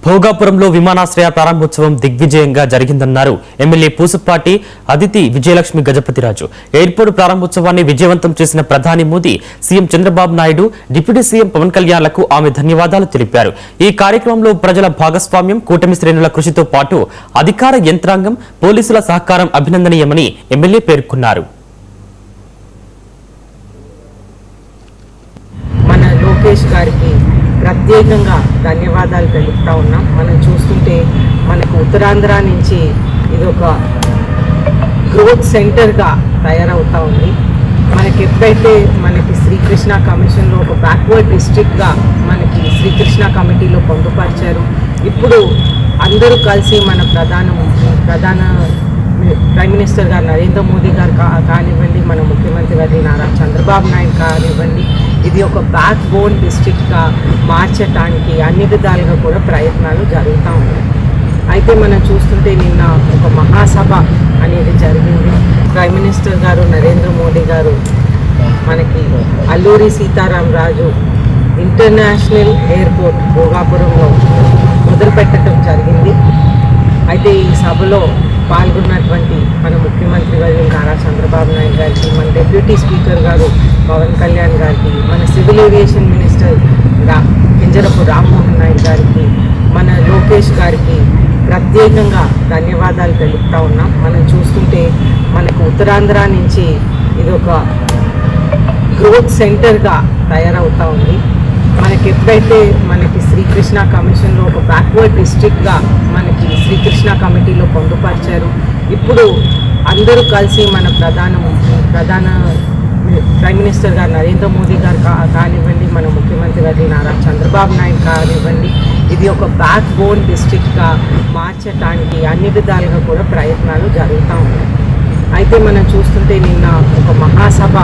భోగాపురంలో విమానాశ్రయ ప్రారంభోత్సవం దిగ్విజయంగా జరిగిందన్నారు ఎమ్మెల్యే పూసపాటి అదితి విజయలక్ష్మి గజపతిరాజు. ఎయిర్పోర్ట్ ప్రారంభోత్సవాన్ని విజయవంతం చేసిన ప్రధాని Modi, CM Chandrababu Naidu, deputy CM Pawan కళ్యాణ్లకు ఆమె ధన్యవాదాలు తెలిపారు. ఈ కార్యక్రమంలో ప్రజల భాగస్వామ్యం, కూటమి శ్రేణుల కృషితో పాటు అధికార యంత్రాంగం, పోలీసుల సహకారం అభినందనీయమని ఎమ్మెల్యే పేర్కొన్నారు. మన లోకేష్ గారికి ప్రత్యేకంగా ధన్యవాదాలు తెలుపుతా ఉన్నాం. మనం చూస్తుంటే మనకు ఉత్తరాంధ్ర నుంచి ఇది ఒక గ్రోత్ సెంటర్గా తయారవుతూ ఉంది. మనకి ఎప్పుడైతే మనకి శ్రీకృష్ణ కమిషన్లో ఒక బ్యాక్వర్డ్ డిస్ట్రిక్ట్గా మనకి శ్రీకృష్ణ కమిటీలో పొందుపరిచారు. ఇప్పుడు అందరూ కలిసి మన ప్రధాన ప్రైమ్ మినిస్టర్ గారు నరేంద్ర మోదీ గారు కానివ్వండి, మన ముఖ్యమంత్రి గారి నారా చంద్రబాబు నాయుడు కానివ్వండి, ఇది ఒక బ్యాక్ బోన్ డిస్ట్రిక్ట్గా మార్చడానికి అన్ని విధాలుగా కూడా ప్రయత్నాలు జరుగుతూ ఉన్నాయి. అయితే మనం చూస్తుంటే నిన్న ఒక మహాసభ అనేది జరిగింది. ప్రైమ్ మినిస్టర్ గారు నరేంద్ర మోదీ గారు మనకి అల్లూరి సీతారామరాజు ఇంటర్నేషనల్ ఎయిర్పోర్ట్ భోగాపురంలో మొదలుపెట్టడం జరిగింది. అయితే ఈ సభలో పాల్గొన్నటువంటి మన ముఖ్యమంత్రి గారు నారా చంద్రబాబు నాయుడు గారికి, మన డిప్యూటీ స్పీకర్ గారు పవన్ కళ్యాణ్ గారికి, మన civil aviation minister Kinjarapu Rammohan Naidu గారికి, మన లోకేష్ గారికి ప్రత్యేకంగా ధన్యవాదాలు తెలుపుతా ఉన్నాం. మనం చూస్తుంటే మనకు ఉత్తరాంధ్ర నుంచి ఇది ఒక గ్రోత్ సెంటర్గా తయారవుతూ ఉంది. మనకి ఎప్పుడైతే మనకి శ్రీకృష్ణ కమిషన్లో ఒక బ్యాక్వర్డ్ డిస్ట్రిక్ట్గా మనకి శ్రీకృష్ణ కమిటీలో పొందుపరిచారు. ఇప్పుడు అందరూ కలిసి మన ప్రధాన ప్రైమ్ మినిస్టర్ గారు నరేంద్ర మోదీ గారు కానివ్వండి, మన ముఖ్యమంత్రి గారి నారా చంద్రబాబు నాయుడు కానివ్వండి, ఇది ఒక బ్యాక్ బోన్ డిస్ట్రిక్ట్గా మార్చడానికి అన్ని విధాలుగా కూడా ప్రయత్నాలు జరుగుతూ ఉన్నాయి. అయితే మనం చూస్తుంటే నిన్న ఒక మహాసభ